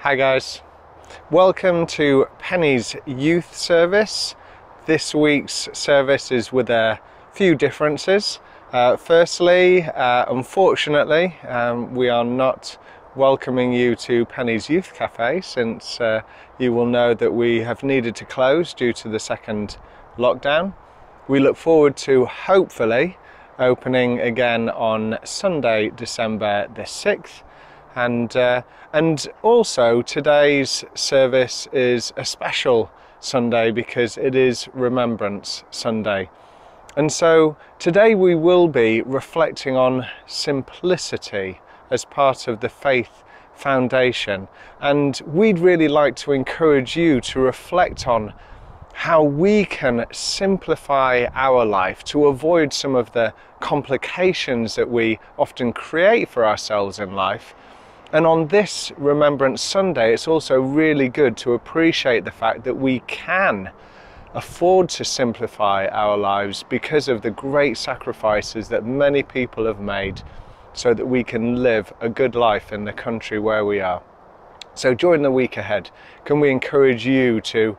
Hi guys, welcome to Penny's youth service. This week's service is with a few differences. Firstly, unfortunately, we are not welcoming you to Penny's Youth Cafe since you will know that we have needed to close due to the second lockdown. We look forward to hopefully opening again on Sunday, December the 6th. And also today's service is a special Sunday because it is Remembrance Sunday. And so today we will be reflecting on simplicity as part of the Faith Foundation. And we'd really like to encourage you to reflect on how we can simplify our life to avoid some of the complications that we often create for ourselves in life. And on this Remembrance Sunday, it's also really good to appreciate the fact that we can afford to simplify our lives because of the great sacrifices that many people have made so that we can live a good life in the country where we are. So during the week ahead, can we encourage you to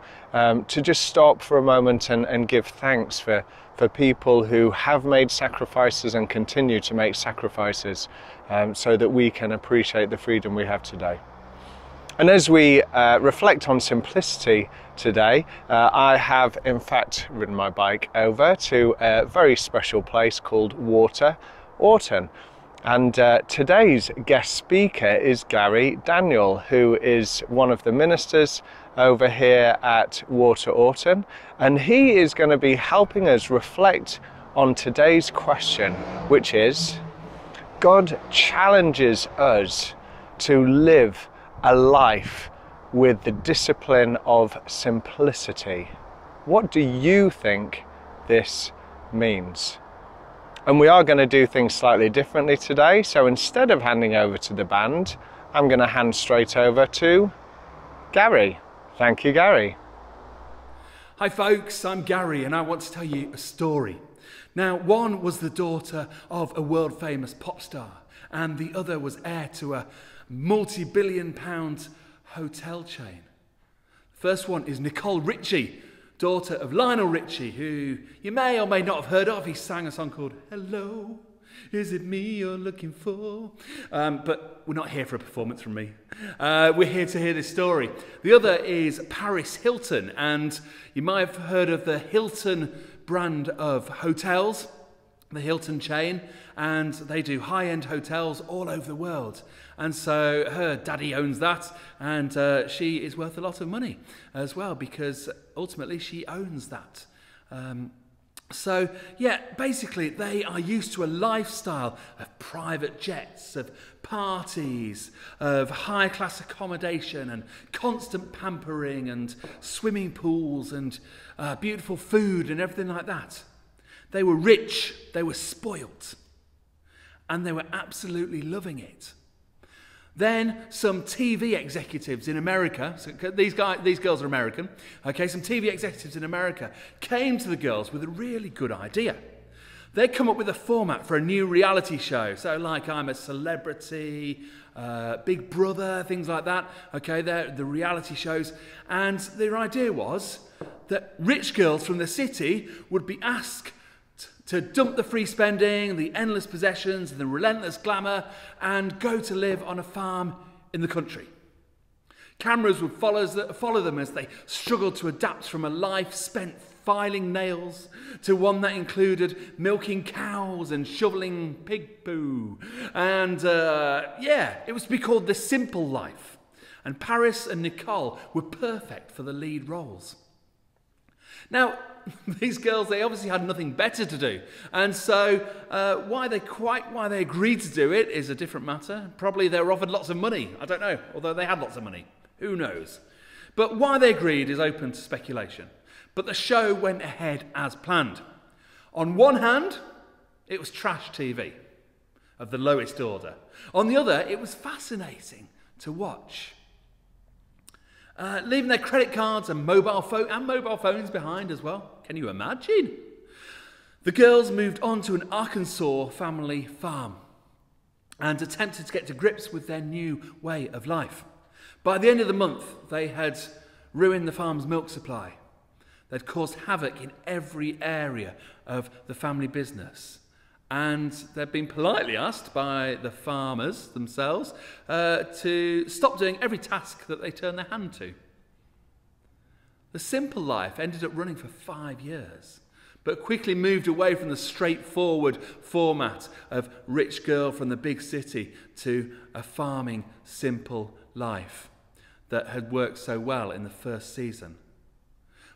just stop for a moment and give thanks for people who have made sacrifices and continue to make sacrifices so that we can appreciate the freedom we have today. And as we reflect on simplicity today, I have in fact ridden my bike over to a very special place called Water Orton. And today's guest speaker is Gary Daniel, who is one of the ministers over here at Water Orton. And he is going to be helping us reflect on today's question, which is, God challenges us to live a life with the discipline of simplicity. What do you think this means? And we are going to do things slightly differently today. So instead of handing over to the band, I'm going to hand straight over to Gary. Thank you, Gary. Hi folks, I'm Gary and I want to tell you a story. Now, one was the daughter of a world famous pop star and the other was heir to a multi-billion-pound hotel chain. The first one is Nicole Richie, daughter of Lionel Richie, who you may or may not have heard of. He sang a song called Hello, Is It Me You're Looking For? But we're not here for a performance from me. We're here to hear this story. The other is Paris Hilton, and you might have heard of the Hilton brand of hotels, the Hilton chain, and they do high-end hotels all over the world. And so her daddy owns that, and she is worth a lot of money as well because ultimately she owns that. So yeah, basically they are used to a lifestyle of private jets, of parties, of high-class accommodation and constant pampering and swimming pools and beautiful food and everything like that. They were rich, they were spoilt, and they were absolutely loving it. Then some TV executives in America, so these girls are American, okay, some TV executives in America came to the girls with a really good idea. They'd come up with a format for a new reality show, so like I'm a Celebrity, Big Brother, things like that, okay, they're the reality shows, and their idea was that rich girls from the city would be asked to dump the free spending, the endless possessions, and the relentless glamour, and go to live on a farm in the country. Cameras would follow them as they struggled to adapt from a life spent filing nails to one that included milking cows and shoveling pig poo. And yeah, it was to be called The Simple Life. And Paris and Nicole were perfect for the lead roles. Now, these girls, they obviously had nothing better to do. And so why they agreed to do it is a different matter. Probably they were offered lots of money. I don't know, although they had lots of money. Who knows? But why they agreed is open to speculation. But the show went ahead as planned. On one hand, it was trash TV of the lowest order. On the other, it was fascinating to watch. Leaving their credit cards and mobile phones behind as well. Can you imagine? The girls moved on to an Arkansas family farm and attempted to get to grips with their new way of life. By the end of the month, they had ruined the farm's milk supply. They'd caused havoc in every area of the family business. And they'd been politely asked by the farmers themselves to stop doing every task that they turned their hand to. The simple life ended up running for 5 years, but quickly moved away from the straightforward format of rich girl from the big city to a farming, simple life that had worked so well in the first season.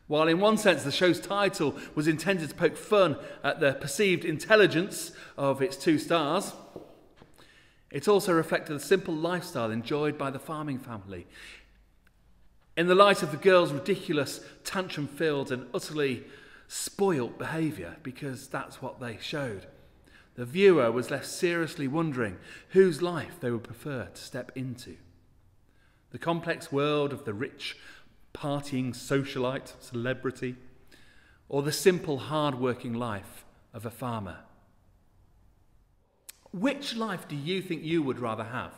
While in one sense the show's title was intended to poke fun at the perceived intelligence of its 2 stars, it also reflected the simple lifestyle enjoyed by the farming family. In the light of the girls' ridiculous, tantrum-filled and utterly spoilt behaviour, because that's what they showed, the viewer was left seriously wondering whose life they would prefer to step into. The complex world of the rich, partying socialite, celebrity, or the simple, hard-working life of a farmer. Which life do you think you would rather have?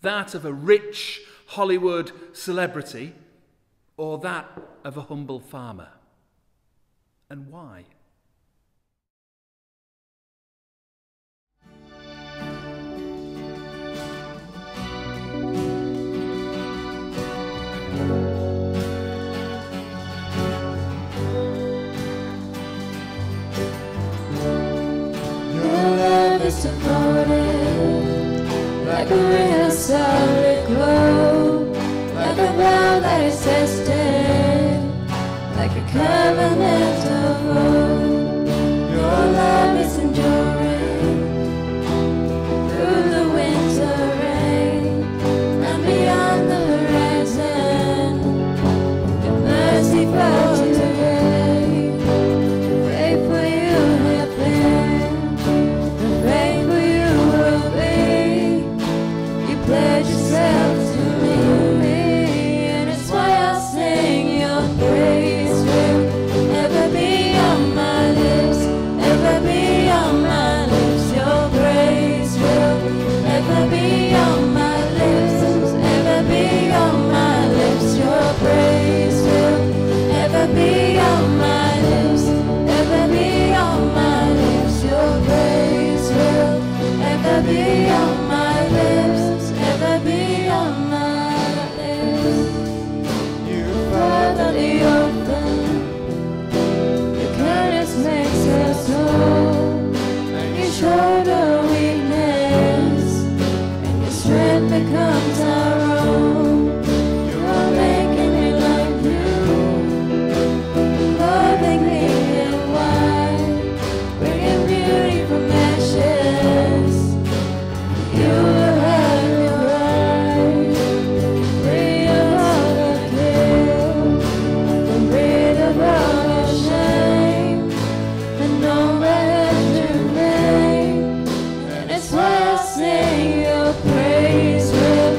That of a rich Hollywood celebrity, or that of a humble farmer? And why? Supported like a real solid globe, like a vow that is tested, like a covenant of old. Your love is enduring through the winter rain and beyond the horizon. Your mercy flows today. Faithful you have been, faithful you will be. You pledge yourself to me, and it's why I sing your praise will ever be on my lips, ever be on my lips. Your praise will ever be on my lips, ever be on my lips. Your praise will ever be on my lips, ever be on my lips. Your praise will ever be on my lips, ever be on my lips. You father the orphan, your kindness makes us whole, and you shoulder weakness, and your strength becomes our own. You are making me like you, loving me in white, bringing beauty from ashes. You will have your right, free your heart of guilt, and breathe above your shame, and know that your name. And it's why I sing your praise will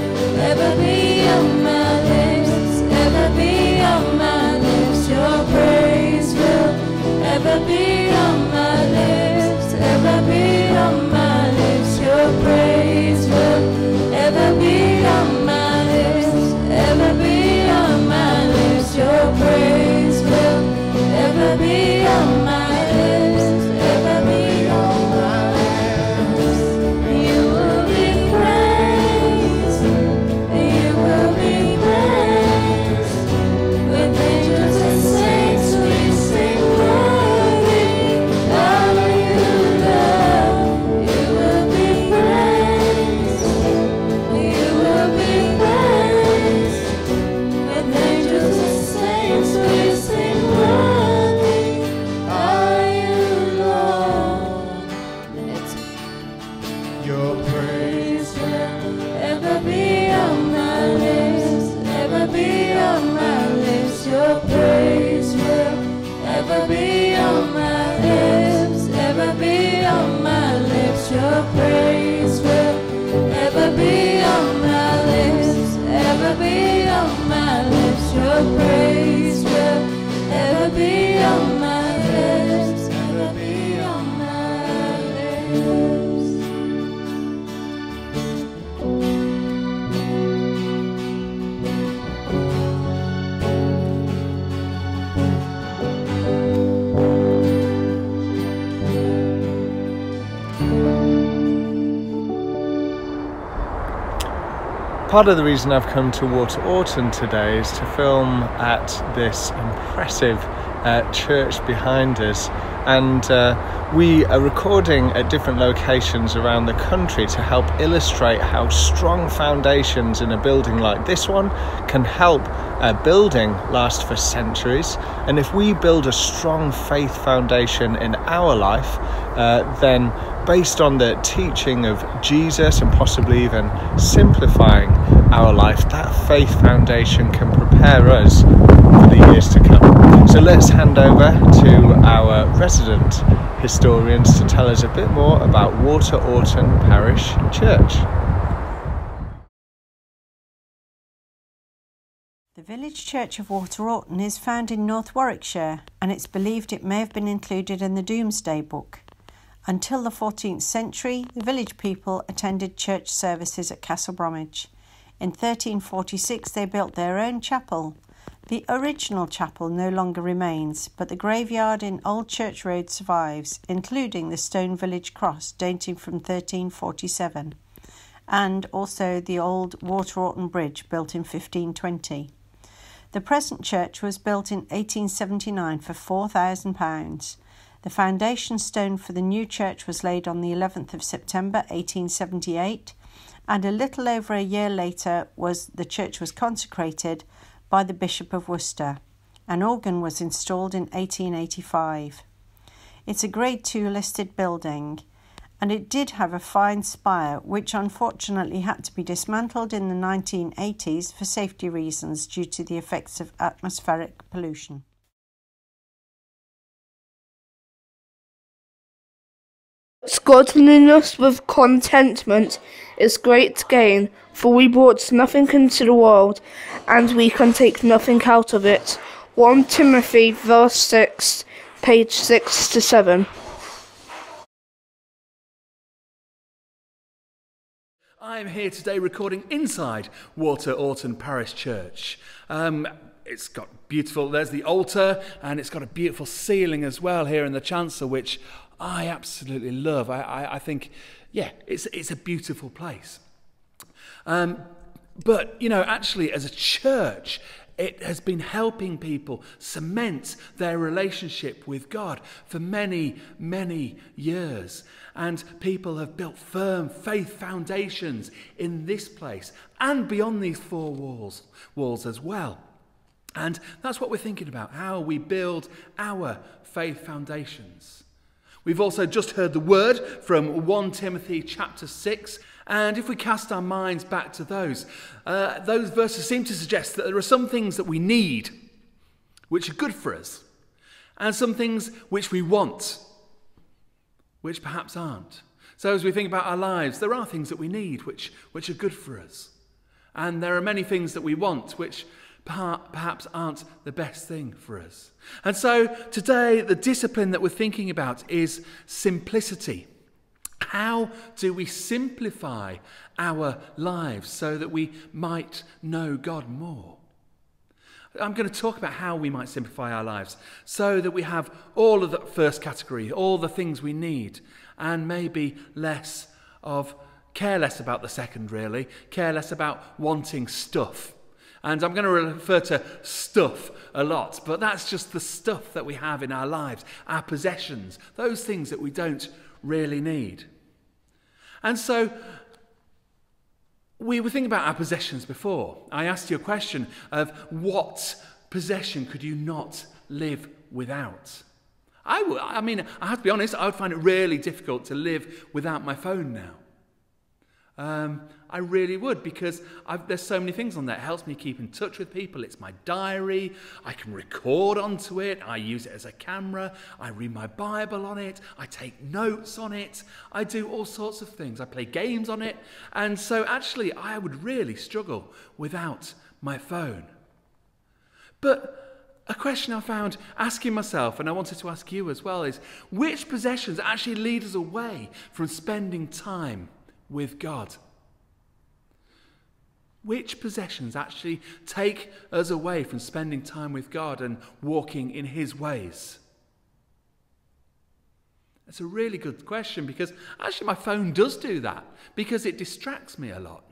ever be on my lips, ever be on my lips. Your praise will ever be on my lips, ever be on my lips. Your praise will ever be on my lips, ever be on my lips. Your praise will ever be on my lips, ever be on my lips. You will be praised, you will be praised. With angels and saints we sing worthy, Part of the reason I've come to Water Orton today is to film at this impressive church behind us, and we are recording at different locations around the country to help illustrate how strong foundations in a building like this one can help a building last for centuries. And if we build a strong faith foundation in our life, then based on the teaching of Jesus and possibly even simplifying our life, that faith foundation can prepare us for the years to come. So let's hand over to our resident historians to tell us a bit more about Water Orton Parish Church. The village church of Water Orton is found in North Warwickshire, and it's believed it may have been included in the Domesday Book. Until the 14th century, the village people attended church services at Castle Bromwich. In 1346 they built their own chapel. The original chapel no longer remains, but the graveyard in Old Church Road survives, including the stone village cross dating from 1347, and also the old Water Orton Bridge built in 1520. The present church was built in 1879 for £4,000. The foundation stone for the new church was laid on the 11th of September 1878, and a little over a year later the church was consecrated by the Bishop of Worcester. An organ was installed in 1885. It's a Grade 2 listed building, and it did have a fine spire which unfortunately had to be dismantled in the 1980s for safety reasons due to the effects of atmospheric pollution. Godliness with contentment is great gain, for we brought nothing into the world, and we can take nothing out of it. 1 Timothy verse 6, page 6 to 7. I'm here today recording inside Water Orton Parish Church. It's got beautiful, there's the altar, and it's got a beautiful ceiling as well here in the chancel, which I absolutely love. I think, yeah, it's a beautiful place. But, you know, actually as a church, it has been helping people cement their relationship with God for many, many years. And people have built firm faith foundations in this place and beyond these four walls as well. And that's what we're thinking about, how we build our faith foundations. We've also just heard the word from 1 Timothy chapter 6. And if we cast our minds back to those verses seem to suggest that there are some things that we need, which are good for us, and some things which we want, which perhaps aren't. So as we think about our lives, there are things that we need, which are good for us. And there are many things that we want, which perhaps aren't the best thing for us. And so today, the discipline that we're thinking about is simplicity. How do we simplify our lives so that we might know God more? I'm going to talk about how we might simplify our lives so that we have all of the first category, all the things we need, and maybe care less about the second, really, care less about wanting stuff. And I'm going to refer to stuff a lot, but that's just the stuff that we have in our lives, our possessions, those things that we don't really need. And so we were thinking about our possessions before. I asked you a question of what possession could you not live without? I mean, I have to be honest, I would find it really difficult to live without my phone now. I really would, because there's so many things on there. It helps me keep in touch with people. It's my diary. I can record onto it. I use it as a camera. I read my Bible on it. I take notes on it. I do all sorts of things. I play games on it. And so actually, I would really struggle without my phone. But a question I found asking myself, and I wanted to ask you as well, is which possessions actually lead us away from spending time with God? Which possessions actually take us away from spending time with God and walking in His ways? That's a really good question, because actually my phone does do that, because it distracts me a lot.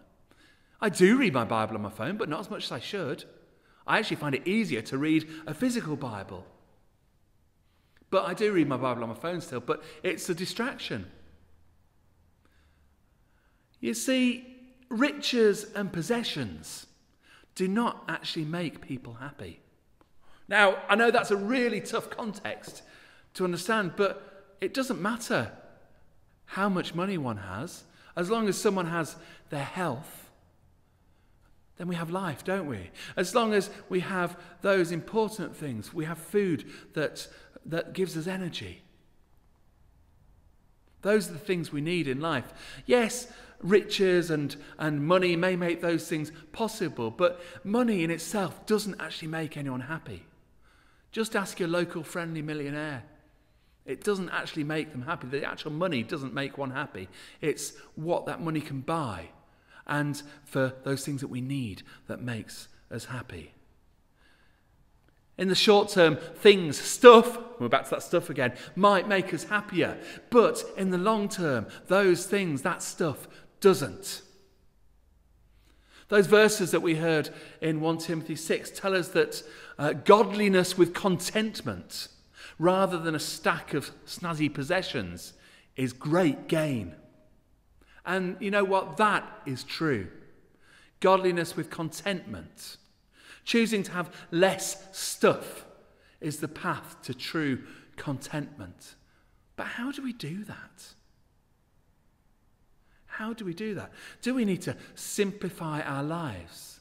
I do read my Bible on my phone, but not as much as I should. I actually find it easier to read a physical Bible. But I do read my Bible on my phone still, but it's a distraction. You see, riches and possessions do not actually make people happy. Now, I know that's a really tough context to understand, but it doesn't matter how much money one has. As long as someone has their health, then we have life, don't we? As long as we have those important things, we have food that gives us energy. Those are the things we need in life. Yes, riches and money may make those things possible, but money in itself doesn't actually make anyone happy. Just ask your local friendly millionaire. It doesn't actually make them happy. The actual money doesn't make one happy. It's what that money can buy, and for those things that we need, that makes us happy. In the short term, things, stuff, we're back to that stuff again, might make us happier. But in the long term, those things, that stuff, doesn't. Those verses that we heard in 1 Timothy 6 tell us that godliness with contentment, rather than a stack of snazzy possessions, is great gain. And you know what? That is true. Godliness with contentment. Choosing to have less stuff is the path to true contentment. But how do we do that? How do we do that? Do we need to simplify our lives?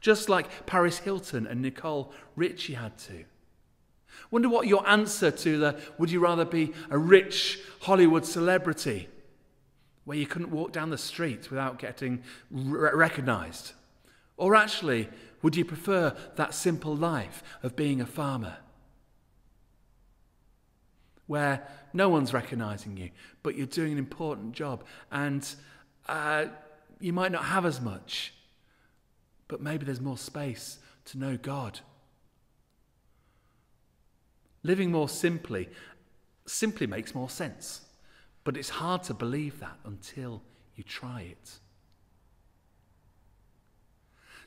Just like Paris Hilton and Nicole Richie had to. Wonder what your answer to the, would you rather be a rich Hollywood celebrity where you couldn't walk down the street without getting recognised? Or actually, would you prefer that simple life of being a farmer where no one's recognising you, but you're doing an important job and you might not have as much, but maybe there's more space to know God? Living more simply makes more sense, but it's hard to believe that until you try it.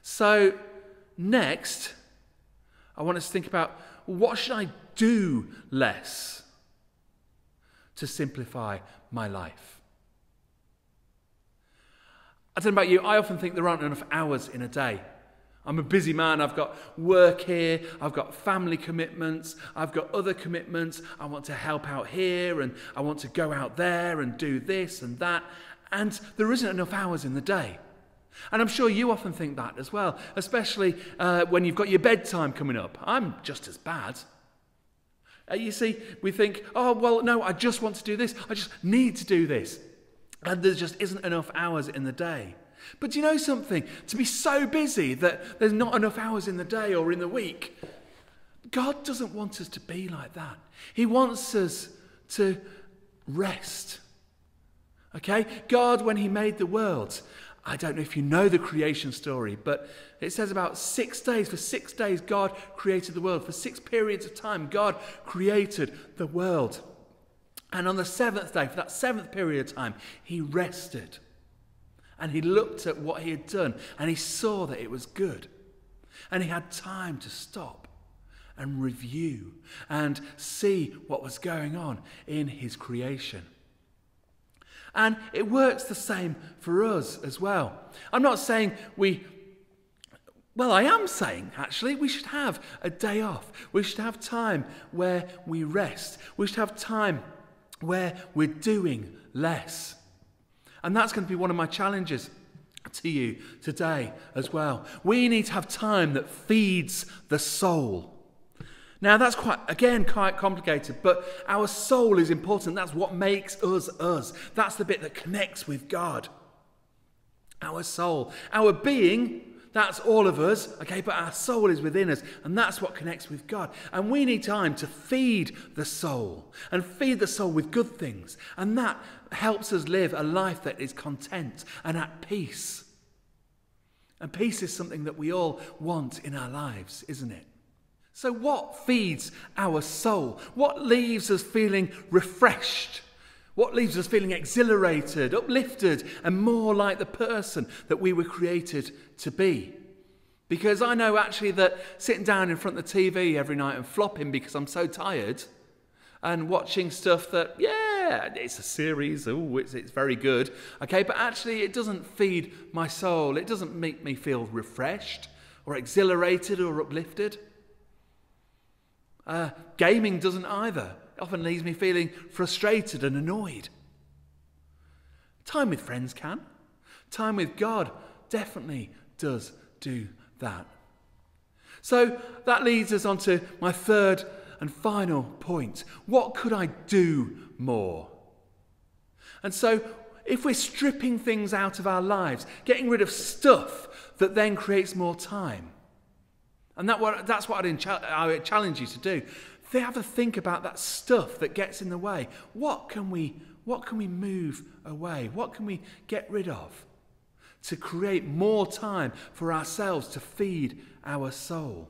So next, I want us to think about, what should I do less to simplify my life? I don't know about you, I often think there aren't enough hours in a day. I'm a busy man, I've got work here, I've got family commitments, I've got other commitments, I want to help out here and I want to go out there and do this and that, and there isn't enough hours in the day. And I'm sure you often think that as well, especially when you've got your bedtime coming up. I'm just as bad. You see, we think, oh, well, no, I just want to do this, I just need to do this. And there just isn't enough hours in the day. But do you know something? To be so busy that there's not enough hours in the day or in the week, God doesn't want us to be like that. He wants us to rest. Okay? God, when he made the world, I don't know if you know the creation story, but it says about 6 days. For 6 days, God created the world. For 6 periods of time, God created the world. And on the 7th day, for that 7th period of time, he rested. And he looked at what he had done, and he saw that it was good. And he had time to stop and review and see what was going on in his creation. And it works the same for us as well. I'm not saying I am saying, actually, we should have a day off. We should have time where we rest. We should have time where we're doing less. And that's going to be one of my challenges to you today as well. We need to have time that feeds the soul. Now that's quite complicated, but our soul is important. That's what makes us us. That's the bit that connects with God. Our soul. Our being, that's all of us, okay, but our soul is within us, and that's what connects with God. And we need time to feed the soul, and feed the soul with good things. And that helps us live a life that is content and at peace. And peace is something that we all want in our lives, isn't it? So what feeds our soul? What leaves us feeling refreshed What leaves us feeling exhilarated, uplifted, and more like the person that we were created to be? Because I know actually that sitting down in front of the TV every night and flopping because I'm so tired and watching stuff that, yeah, it's a series, it's very good, okay, but actually it doesn't feed my soul. It doesn't make me feel refreshed or exhilarated or uplifted. Gaming doesn't either. It often leaves me feeling frustrated and annoyed. Time with friends can. Time with God definitely does do that. So that leads us on to my third and final point. What could I do more? And so if we're stripping things out of our lives, getting rid of stuff that then creates more time, and that's what I would challenge you to do. Have a think about that stuff that gets in the way. What can we move away? What can we get rid of to create more time for ourselves to feed our soul?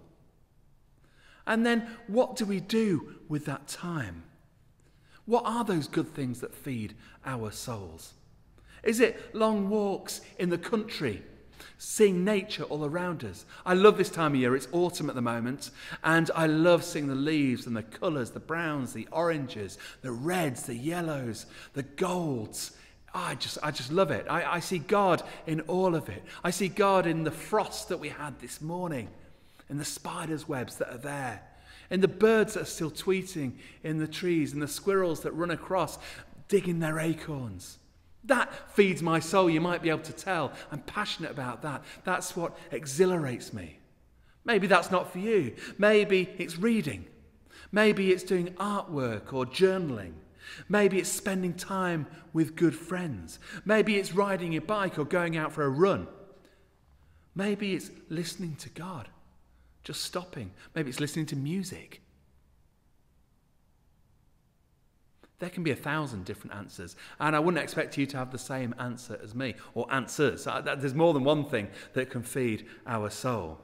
And then what do we do with that time? What are those good things that feed our souls? Is it long walks in the country, seeing nature all around us? I love this time of year. It's autumn at the moment, and I love seeing the leaves and the colours, the browns, the oranges, the reds, the yellows, the golds. I just love it. I see God in all of it. I see God in the frost that we had this morning, in the spiders' webs that are there, in the birds that are still tweeting in the trees, and the squirrels that run across digging their acorns. That feeds my soul, you might be able to tell. I'm passionate about that. That's what exhilarates me. Maybe that's not for you. Maybe it's reading. Maybe it's doing artwork or journaling. Maybe it's spending time with good friends. Maybe it's riding your bike or going out for a run. Maybe it's listening to God, just stopping. Maybe it's listening to music. There can be 1,000 different answers, and I wouldn't expect you to have the same answer as me, or answers. There's more than one thing that can feed our soul.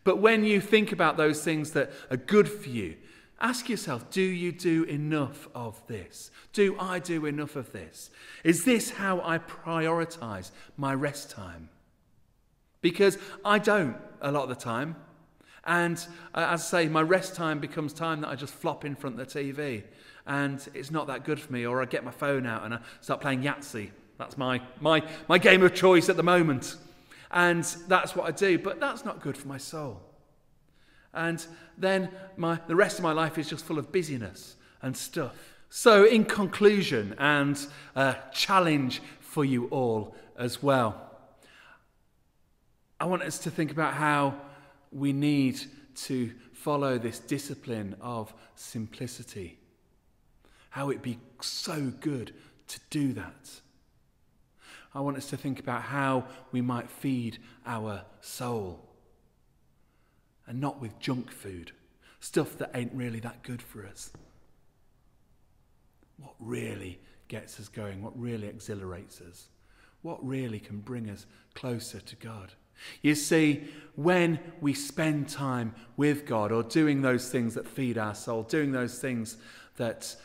But when you think about those things that are good for you, ask yourself, do you do enough of this? Do I do enough of this? Is this how I prioritize my rest time? Because I don't a lot of the time. And as I say, my rest time becomes time that I just flop in front of the TV. And it's not that good for me. Or I get my phone out and I start playing Yahtzee. That's my game of choice at the moment. And that's what I do. But that's not good for my soul. And then the rest of my life is just full of busyness and stuff. So in conclusion, and a challenge for you all as well, I want us to think about how we need to follow this discipline of simplicity. How it'd be so good to do that. I want us to think about how we might feed our soul. And not with junk food. Stuff that ain't really that good for us. What really gets us going? What really exhilarates us? What really can bring us closer to God? You see, when we spend time with God, or doing those things that feed our soul, doing those things that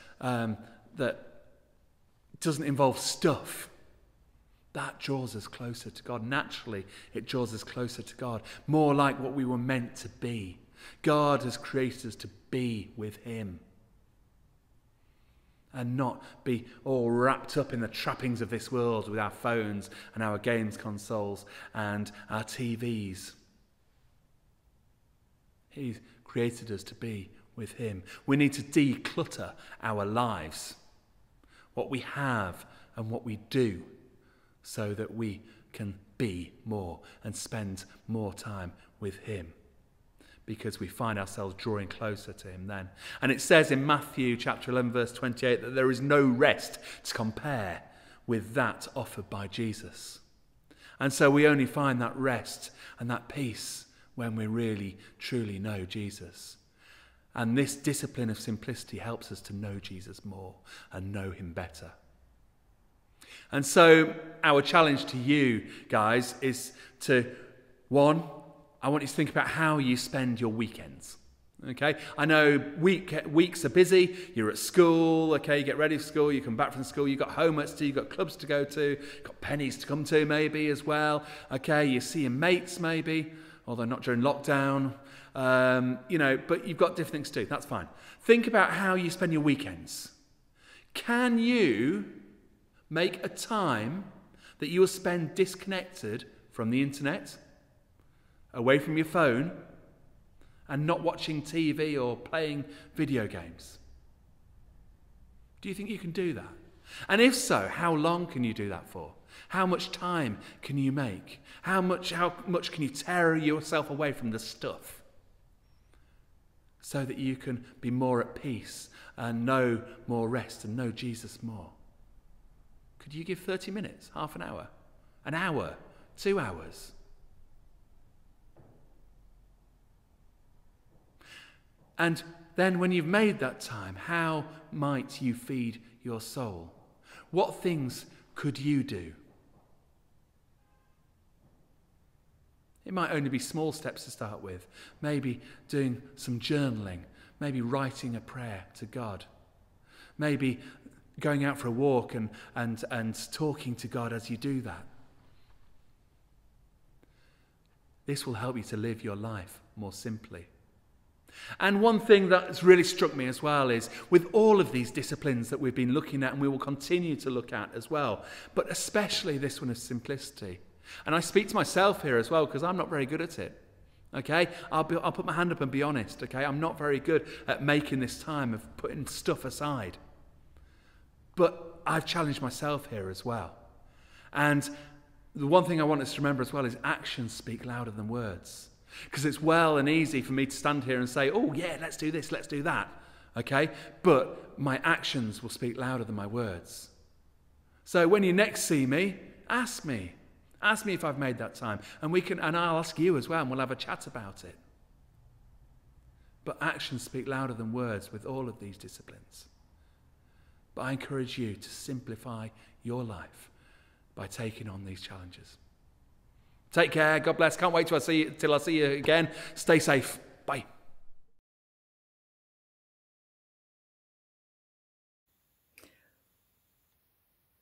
doesn't involve stuff, that draws us closer to God. Naturally, it draws us closer to God, more like what we were meant to be. God has created us to be with Him, and not be all wrapped up in the trappings of this world with our phones and our games consoles and our TVs. He's created us to be with Him. We need to declutter our lives, what we have and what we do, so that we can be more and spend more time with Him, because we find ourselves drawing closer to Him then. And it says in Matthew chapter 11 verse 28 that there is no rest to compare with that offered by Jesus. And so we only find that rest and that peace when we really truly know Jesus. And this discipline of simplicity helps us to know Jesus more and know Him better. And so our challenge to you guys is to, one, I want you to think about how you spend your weekends. Okay, I know weeks are busy, you're at school, okay, you get ready for school, you come back from school, you've got homework to do, you've got clubs to go to, you've got pennies to come to maybe as well, okay, you see your mates maybe, although not during lockdown, you know, but you've got different things to do, that's fine. Think about how you spend your weekends. Can you make a time that you will spend disconnected from the internet, away from your phone, and not watching TV or playing video games? Do you think you can do that? And if so, how long can you do that for? How much time can you make? How much can you tear yourself away from the stuff so that you can be more at peace and know more rest and know Jesus more? Could you give 30 minutes, half an hour, 2 hours? And then when you've made that time, how might you feed your soul? What things could you do? It might only be small steps to start with. Maybe doing some journaling. Maybe writing a prayer to God. Maybe going out for a walk and talking to God as you do that. This will help you to live your life more simply. And one thing that's really struck me as well is with all of these disciplines that we've been looking at and we will continue to look at as well, but especially this one of simplicity. And I speak to myself here as well because I'm not very good at it. Okay, I'll put my hand up and be honest. Okay, I'm not very good at making this time of putting stuff aside. But I've challenged myself here as well. And the one thing I want us to remember as well is actions speak louder than words. Because it's well and easy for me to stand here and say, oh yeah, let's do this, let's do that. Okay, but my actions will speak louder than my words. So when you next see me, ask me. Ask me if I've made that time. And I'll ask you as well, and we'll have a chat about it. But actions speak louder than words with all of these disciplines. But I encourage you to simplify your life by taking on these challenges. Take care. God bless. Can't wait till I see you again. Stay safe. Bye.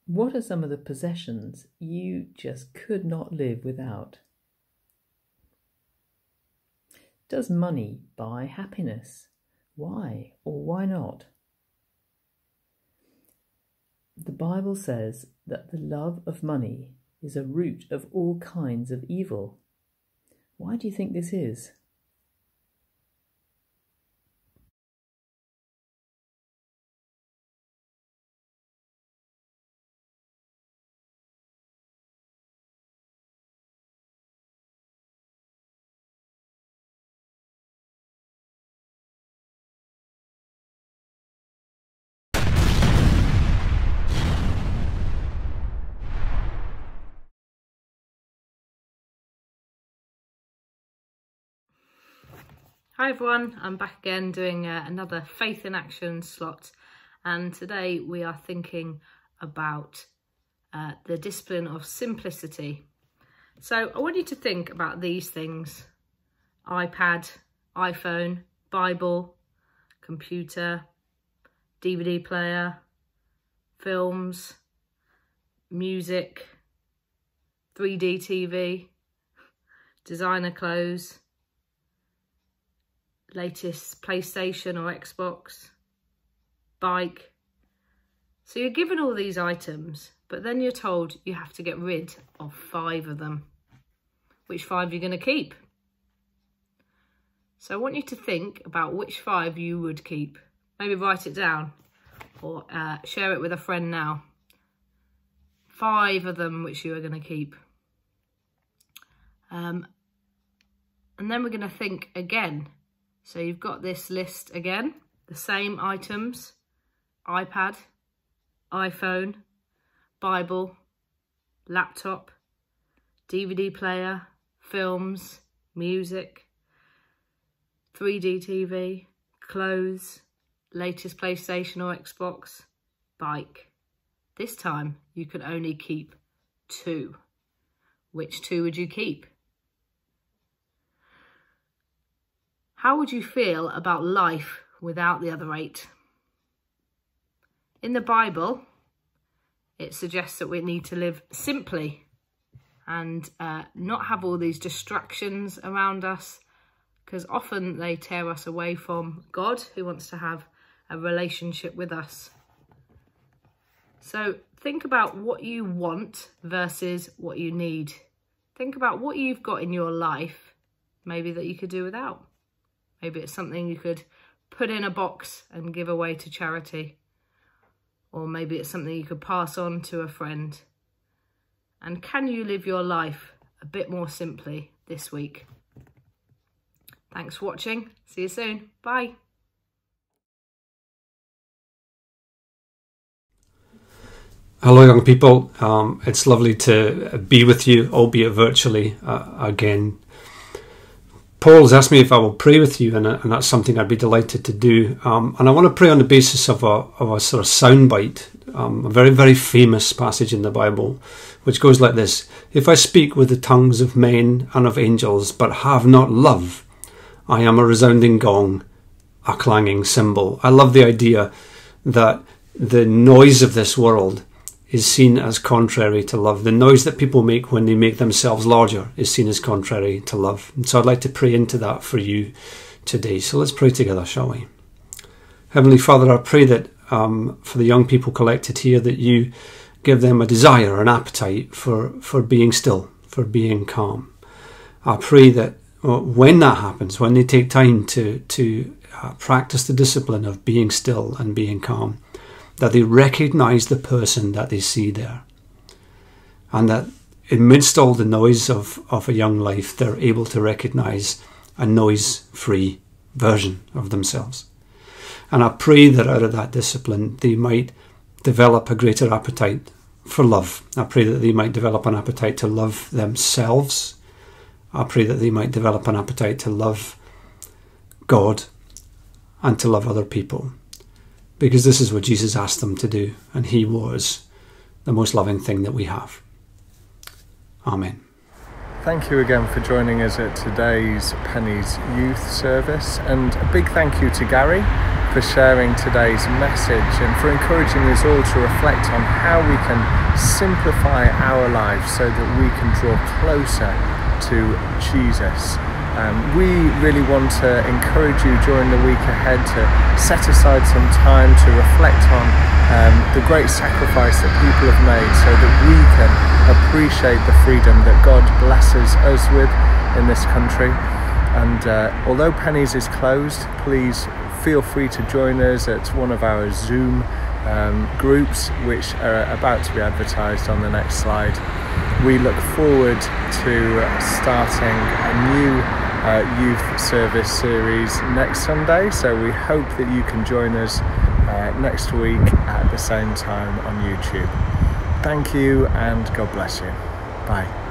What are some of the possessions you just could not live without? Does money buy happiness? Why or why not? The Bible says that the love of money is a root of all kinds of evil. Why do you think this is? Hi everyone, I'm back again doing another Faith in Action slot, and today we are thinking about the discipline of simplicity. So I want you to think about these things: iPad, iPhone, Bible, computer, DVD player, films, music, 3D TV, designer clothes, latest PlayStation or Xbox, bike. So you're given all these items, but then you're told you have to get rid of 5 of them. Which 5 are you going to keep? So I want you to think about which 5 you would keep. Maybe write it down or share it with a friend now. 5 of them which you are going to keep. And then we're going to think again. So you've got this list again, the same items: iPad, iPhone, Bible, laptop, DVD player, films, music, 3D TV, clothes, latest PlayStation or Xbox, bike. This time you can only keep 2. Which 2 would you keep? How would you feel about life without the other 8? In the Bible, it suggests that we need to live simply and not have all these distractions around us, because often they tear us away from God, who wants to have a relationship with us. So think about what you want versus what you need. Think about what you've got in your life, maybe that you could do without. Maybe it's something you could put in a box and give away to charity. Or maybe it's something you could pass on to a friend. And can you live your life a bit more simply this week? Thanks for watching. See you soon. Bye. Hello young people, it's lovely to be with you, albeit virtually again. Paul has asked me if I will pray with you, and that's something I'd be delighted to do. And I want to pray on the basis of a sort of soundbite, a very, very famous passage in the Bible, which goes like this: "If I speak with the tongues of men and of angels, but have not love, I am a resounding gong, a clanging cymbal." I love the idea that the noise of this world is seen as contrary to love. The noise that people make when they make themselves larger is seen as contrary to love. And so I'd like to pray into that for you today. So let's pray together, shall we? Heavenly Father, I pray that for the young people collected here, that you give them a desire, an appetite for being still, for being calm. I pray that when that happens, when they take time to practice the discipline of being still and being calm, that they recognise the person that they see there, and that amidst all the noise of a young life, they're able to recognise a noise-free version of themselves. And I pray that out of that discipline, they might develop a greater appetite for love. I pray that they might develop an appetite to love themselves. I pray that they might develop an appetite to love God and to love other people. Because this is what Jesus asked them to do, and he was the most loving thing that we have. Amen. Thank you again for joining us at today's Penny's Youth Service, and a big thank you to Gary for sharing today's message and for encouraging us all to reflect on how we can simplify our lives so that we can draw closer to Jesus. We really want to encourage you during the week ahead to set aside some time to reflect on the great sacrifice that people have made, so that we can appreciate the freedom that God blesses us with in this country. And although Penny's is closed, please feel free to join us at one of our Zoom groups, which are about to be advertised on the next slide. We look forward to starting a new youth service series next Sunday, so we hope that you can join us next week at the same time on YouTube. Thank you and God bless you. Bye.